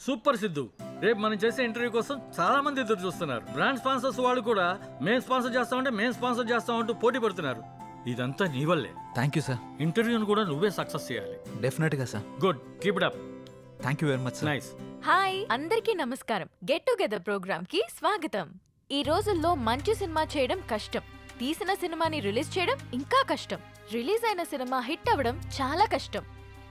Super Siddhu. రేపు మనం చేసే ఇంటర్వ్యూ కోసం చాలా మంది ఎదురు చూస్తున్నారు. బ్రాండ్ స్పాన్సర్స్ వాళ్ళు కూడా మేము స్పాన్సర్ చేస్తామంటే మేము స్పాన్సర్ చేస్తామంటూ పోటీ పడుతున్నారు. ఇదంతా నీ వల్లే. Thank you sir. ఇంటర్వ్యూను కూడా నువ్వే సక్సెస్ చేయాలి. డెఫినెట్గా sir. Good, keep it up. Thank you very much sir. Nice. Hi అందరికీ నమస్కారం. గెట్ టుగెదర్ ప్రోగ్రామ్ కి స్వాగతం. ఈ రోజుల్లో మంచి సినిమా చేయడం కష్టం, తీసిన సినిమాని రిలీజ్ చేయడం ఇంకా కష్టం, రిలీజ్ అయిన సినిమా హిట్ అవ్వడం చాలా కష్టం.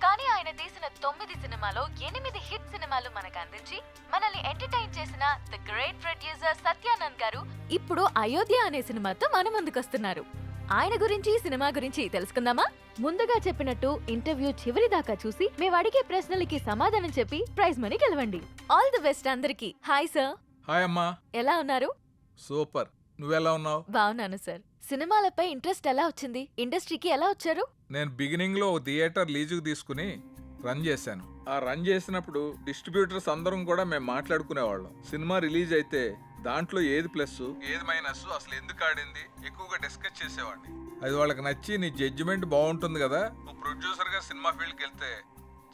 కానీ ఆయన తీసిన 9 సినిమాలో 8 హిట్ సినిమాలు మనకు అందించి మనల్ని ఎంటర్టైన్ చేసిన ది గ్రేట్ ప్రొడ్యూసర్ సత్యానంద్ గారు ఇప్పుడు అయోధ్య అనే సినిమాతో మన ముందుకొస్తున్నారు. ఆయన గురించి సినిమా గురించి తెలుసుకుందామా? ముందుగా చెప్పినట్టు ఇంటర్వ్యూ చివరి దాకా చూసి మేము అడిగే ప్రశ్నలకి సమాధానం చెప్పి ప్రైజ్ మనీ గెలవండి. ఆల్ ది బెస్ట్ అందరికి. Hi sir. హాయ్ అమ్మా. ఎలా ఉన్నారు? సూపర్. నువ్వెలా ఉన్నావు? బాగున్నాను సార్. సినిమాలపై ఇంట్రెస్ట్ ఎలా వచ్చింది? ఇండస్ట్రీకి ఎలా వచ్చారు? నేను బిగినింగ్ లో ఒక థియేటర్ లీజుకు తీసుకుని రన్ చేశాను. ఆ రన్ చేసినప్పుడు డిస్ట్రిబ్యూటర్స్ అందరం కూడా మేము మాట్లాడుకునేవాళ్ళం. సినిమా రిలీజ్ అయితే దాంట్లో ఏది ప్లస్ ఏది మైనస్, అసలు ఎందుకు ఆడింది ఎక్కువగా డిస్కస్ చేసేవాడిని. అది వాళ్ళకి నచ్చి నీ జడ్జిమెంట్ బాగుంటుంది కదా, నువ్వు ప్రొడ్యూసర్ గా సినిమా ఫీల్డ్కి వెళ్తే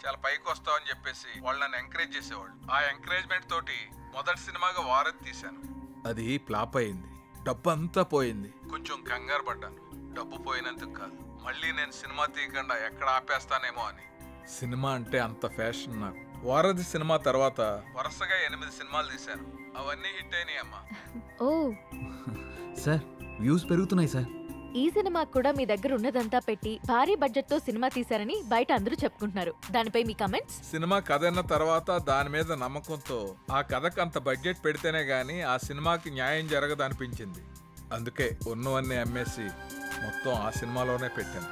చాలా పైకి వస్తావు అని చెప్పేసి వాళ్ళు నన్ను ఎంకరేజ్ చేసేవాళ్ళు. ఆ ఎంకరేజ్మెంట్ తోటి మొదటి సినిమాగా వారధి తీశాను. అది ఫ్లాప్ అయింది, డబ్బు అంతా పోయింది. కొంచెం కంగారు పడ్డాను, డబ్బు పోయినందుకు కాదు, మళ్ళీ నేను సినిమా తీయకుండా ఎక్కడ ఆపేస్తానేమో అని. సినిమా అంటే అంత ఫ్యాషన్ నాకు. వారధి సినిమా తర్వాత వరుసగా 8 సినిమాలు తీశాను. అవన్నీ హిట్ అయినాయి అమ్మా. ఓ, సార్ వ్యూస్ పెరుగుతున్నాయి సార్. ఈ సినిమా కూడా మీ దగ్గర ఉన్నదంతా పెట్టి భారీ బడ్జెట్ తో సినిమా తీశారని బయట అందరూ చెప్పుకుంటున్నారు. దానిపై మీ కమెంట్స్? సినిమా కథ అన్న తర్వాత దాని మీద నమ్మకంతో ఆ కథకు అంత బడ్జెట్ పెడితేనే గానీ ఆ సినిమాకి న్యాయం జరగదనిపించింది. అందుకే ఉన్నవన్నీ అమ్మేసి మొత్తం ఆ సినిమాలోనే పెట్టాను.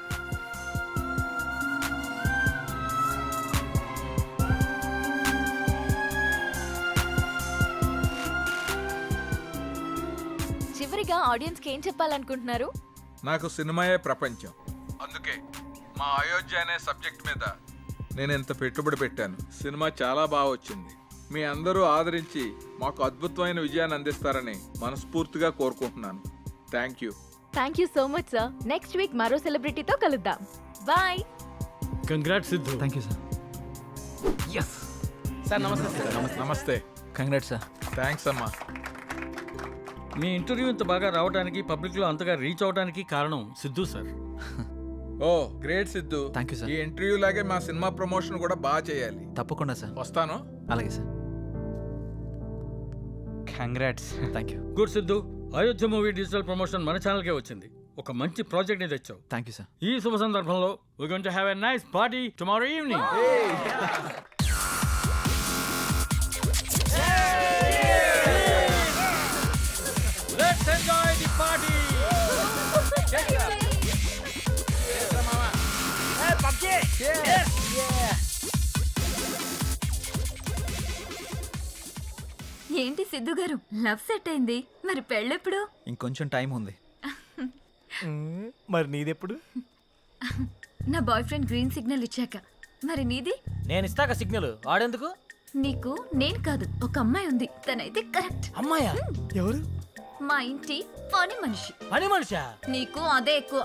చివరిగా ఆడియన్స్ కి ఏం చెప్పాలనుకుంటున్నారు? నాకు సినిమాయే ప్రపంచం. అందుకే మా అయోధ్య అనే సబ్జెక్ట్ మీద నేను ఎంత పెట్టుబడి పెట్టాను. సినిమా చాలా బాగా వచ్చింది. మీ అందరూ ఆదరించి మాకు అద్భుతమైన విజయాన్ని అందిస్తారని మనస్ఫూర్తిగా కోరుకుంటున్నాను. Thank you. Thank you so much sir. Next week మరో సెలబ్రిటీతో కలుద్దాం. Bye. Congrats Siddhu. Thank you sir. Yes sir నమస్తే. నమస్తే. Congrats sir. థ్యాంక్స్ అమ్మా. మీ ఇంటర్వ్యూ ఇంత బాగా రావడానికి, పబ్లిక్ లో అంతగా రీచ్ అవడానికి కారణం Siddhu sir. Oh great Siddhu. Thank you sir. ఈ ఇంటర్వ్యూ లాగే మా సినిమా ప్రమోషన్ కూడా బాగా చేయాలి. తప్పకుండా సార్. వస్తాను. అలాగే sir. Congrats. Thank you. Good Siddhu. Ayodhya movie digital promotion మన ఛానల్కే వచ్చింది. ఒక మంచి ప్రాజెక్ట్ ని తెచ్చావు. Thank you sir. ఈ శుభ సందర్భంలో we're going to have a nice party tomorrow evening. Let's enjoy the party. ఏంటి సిద్ధు గారు, లవ్ సెట్ అయింది, మరి పెళ్ళెప్పుడు? ఇంకొంచెం టైం ఉంది. మరి నీదెప్పుడు? నా బాయ్ ఫ్రెండ్ గ్రీన్ సిగ్నల్ ఇచ్చాక. మరి నీది? నేను ఇస్తాక సిగ్నల్ వాడేందుకు? నీకు నేను కాదు, ఒక అమ్మాయి ఉంది, తనైతే కరెక్ట్. అమ్మాయా? ఎవరు? మా ఇంటి పని మనిషి. పని మనిషా? నీకు అదే ఎక్కువ.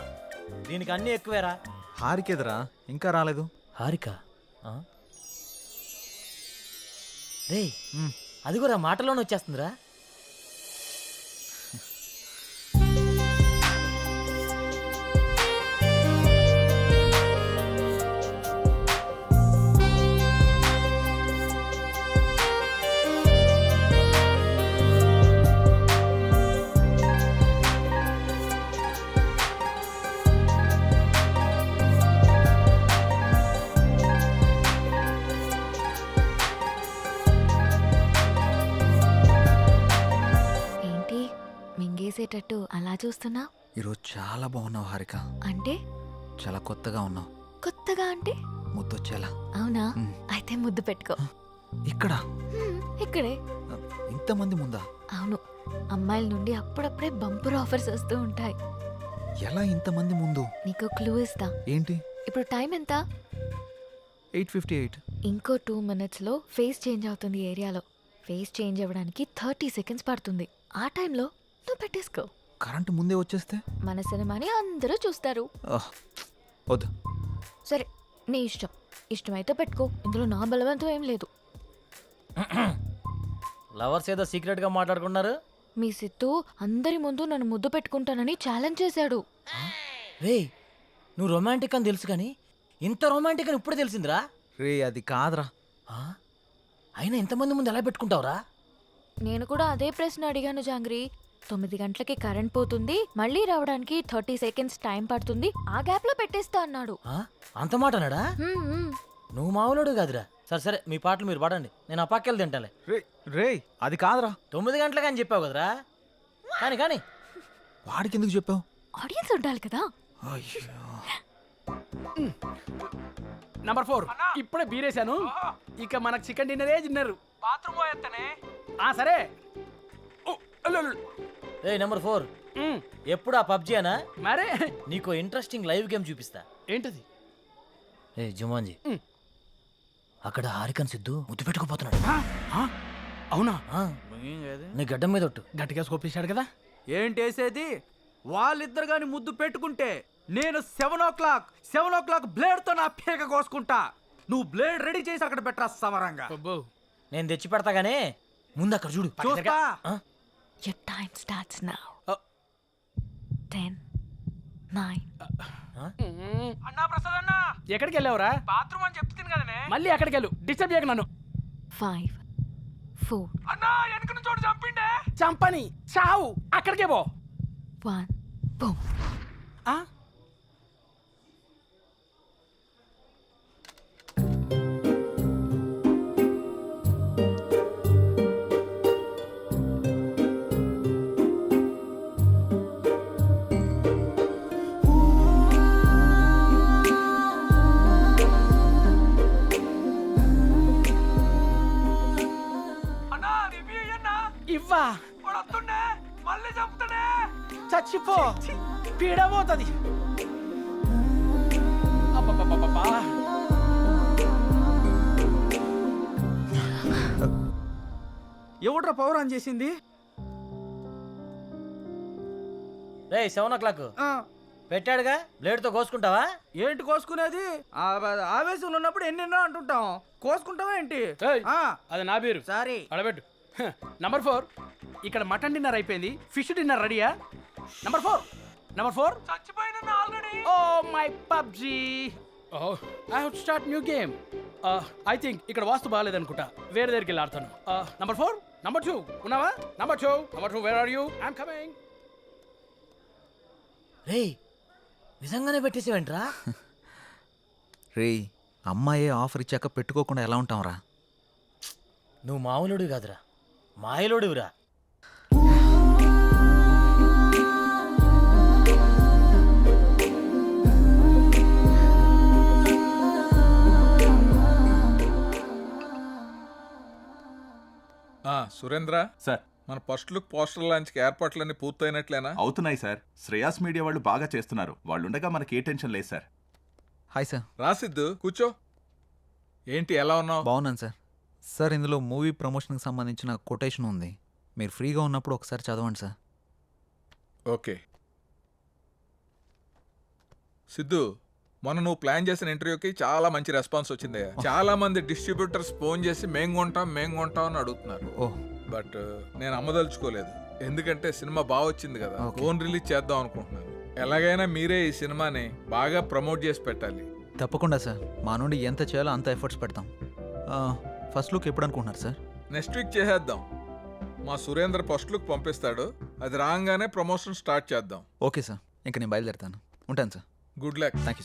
దీనికి అన్ని ఎక్కువేరా. హారికేదరా ఇంకా రాలేదు? హారిక రే, అది కూడా మాటలోనే వచ్చేస్తుందిరా. మింగేసేటట్టు అలా చూస్తున్నా? ఈరోజు చాలా బాగున్నావు హారిక. అంటే? చాలా కొత్తగా ఉన్నావు. కొత్తగా అంటే? ముద్దొచ్చేలా. అవునా? అయితే ముద్దు పెట్టుకో. ఇక్కడ? ఇక్కడే. ఇంతమంది ముందా? అవును, అమ్మాయిల నుండి అప్పుడప్పుడే బంపర్ ఆఫర్స్ వస్తూ ఉంటాయి. ఎలా ఇంతమంది ముందు? నీకు క్లూ ఇస్తా. ఏంటి? ఇప్పుడు టైం ఎంత? 8:58. ఇంకో 2 minutes లో ఫేస్ చేంజ్ అవుతుంది ఏరియాలో. ఫేస్ చేంజ్ అవ్వడానికి 30 seconds పడుతుంది. ఆ టైంలో నువ్వు పెట్టేసుకో. కరెంటు ముందే వచ్చేస్తే? మన సినిమాని అందరూ చూస్తారు. వద్దు. సరే నీ ఇష్టం. ఇష్టమైతే పెట్టుకో, ఇందులో నా బలవంతం ఏం లేదు. లవర్స్ ఏదో సీక్రెట్ గా మాట్లాడుకున్నారు. మీ సిత్తు అందరి ముందు నన్ను ముద్దు పెట్టుకుంటానని ఛాలెంజ్ చేశాడు. రే నువ్వు రొమాంటిక్ అని తెలుసు కానీ ఇంత రొమాంటిక్ అని ఇప్పుడు తెలిసిందిరా. రే అది కాదురా. ఆ? అయినా ఇంతమంది ముందు ఎలా పెట్టుకుంటావురా? నేను కూడా అదే ప్రశ్న అడిగాను జాంగ్రీ. 9 గంటలకి కరెంట్ పోతుంది, మళ్ళీ రావడానికి 30 సెకండ్స్ టైం పడుతుంది, ఆ గ్యాప్ లో పెట్టేస్తా అన్నాడు. ఆ? అంత మాట అన్నాడా? హ్మ్, హ్మ్. నువ్వు మామూలుడు కాదురా. సరే సరే మీ పాటలు మీరు పాడండి, నేను ఆ పక్కెళ్ళి తింటాలే. రే రే అది కాదురా. 9 గంటలకు అని చెప్పావు కదరా. కానీ కానీ వాడికి ఎందుకు చెప్పావు? ఆడియన్స్ ఉండాలి కదా. నంబర్ 4 ఇప్పుడే బీరేశాను. ఇక మనకు చికెన్ డిన్నరే తిన్నారు. బాత్రూమ్ పోయేస్తానే. సరే. ఓ, అల్లు, అల్లు. ఏ నెంబర్ 4 ఉమ్, ఎప్పుడు ఆ పబ్జీ అనా? మరే నీకు ఇంట్రెస్టింగ్ లైవ్ గేమ్ చూపిస్తా. ఏంటది? ఏ జుమాన్జీ, ఉమ్. అక్కడ హారికన్ సిద్ధు ముద్దు పెట్టుకుపోతున్నాడు. అవునా? ఆ, నీ గడ్డం మీద ఒట్టు. గట్టిగా స్కోపేశాడు కదా. ఏంటేసేది? వాళ్ళిద్దరు గాని ముద్దు పెట్టుకుంటే నేను 7 o'clock బ్లేడ్ తో నా పీక కోసుకుంటా. నువ్వు బ్లేడ్ రెడీ చేసి అక్కడ పెట్టరా సమరంగా. అబ్బో. నేను తెచ్చి పెడతా గానీ ముందు అక్కడ చూడు. చూస్తా. ఆ? Your time starts now. Oh. 10, 9. అన్నా ప్రసాద్ అన్నా, ఎక్కడికి వెళ్ళావురా? బాత్రూమ్ అని చెప్తుంది కదనే. మళ్ళీ ఎక్కడికి వెళ్ళు, డిస్టర్బ్ చేయక నన్ను. 5, 4, అన్నా వెనక నుంచి చోటు చంపిండే. చంపని చావు, అక్కడికే పో. 1, boom. ఆ? అన్నా రివ్యూ అయ్యన్నా. ఇవ్వా వాడు వస్తుండే మళ్ళీ చంపుతాడే. చచ్చిపో, పీడబోతుంది. అబ్బబ్బబ్బబ్బా. ఎవడ్రా పవర్ ఆన్ చేసింది? రే 7 o'clock పెట్టాడుగా, బ్లేడ్ తో కోసుకుంటావా? ఏంటి కోసుకునేది? ఆవేశంలో ఉన్నప్పుడు ఎన్నెన్నో అంటుంటాం. కోసుకుంటావా ఏంటి? ఏయ్, అది నా పేరు. సారీ. అడబెట్టు. నంబర్ 4 ఇక్కడ మటన్ డిన్నర్ అయిపోయింది, ఫిష్ డిన్నర్ రెడీయా? నంబర్ 4 చచ్చిపోయిన already. Oh my PUBG. Oh I have to start new game. I think ఇక్కడ వాస్తు బాగాలేదనుకుంటా, వేరే దగ్గరికి వెళ్ళి ఆడతాను. నంబర్ 4 నంబర్ 2 ఉన్నావా? Number 2 where are you? I'm coming. రే నిజంగానే పెట్టేసేవేంట్రా? రే అమ్మాయే ఆఫర్ ఇచ్చాక పెట్టుకోకుండా ఎలా ఉంటాంరా? నువ్వు మామూలుడు కాదురా, మాయలోడురా. సురేంద్ర సార్ మన ఫస్ట్ లుక్ పోస్టర్ లాంచ్కి ఏర్పాట్లన్నీ పూర్తయినట్లేనా? అవుతున్నాయి సార్. శ్రేయాస్ మీడియా వాళ్ళు బాగా చేస్తున్నారు. వాళ్ళుండగా మనకి ఏ టెన్షన్ లేదు సార్. Hi sir. రాసిద్దు కూర్చో. ఏంటి ఎలా ఉన్నావు? బాగున్నాను సార్. సార్ ఇందులో మూవీ ప్రమోషన్కి సంబంధించిన కొటేషన్ ఉంది, మీరు ఫ్రీగా ఉన్నప్పుడు ఒకసారి చదవండి సార్. ఓకే. సిద్ధు, మొన్న నువ్వు ప్లాన్ చేసిన ఇంటర్వ్యూకి చాలా మంచి రెస్పాన్స్ వచ్చింది. చాలా మంది డిస్ట్రిబ్యూటర్స్ ఫోన్ చేసి మేం కొంటాం అని అడుగుతున్నారు. ఓహ్ బట్ నేను అమ్మదలుచుకోలేదు, ఎందుకంటే సినిమా బాగా వచ్చింది కదా, Okay. ఫోన్ రిలీజ్ చేద్దాం అనుకుంటున్నాను. ఎలాగైనా మీరే ఈ సినిమాని బాగా ప్రమోట్ చేసి పెట్టాలి. తప్పకుండా సార్, మా నుండి ఎంత చేయాలో అంత ఎఫర్ట్స్ పెడతాం. ఫస్ట్ లుక్ ఎప్పుడు అనుకుంటున్నారు సార్? నెక్స్ట్ వీక్ చేసేద్దాం. మా సురేంద్ర ఫస్ట్ లుక్ పంపిస్తాడు, అది రాగానే ప్రమోషన్ స్టార్ట్ చేద్దాం. ఓకే సార్, ఇంక నేను బయలుదేరుతాను. ఉంటాను sir. Good luck. Thank you sir.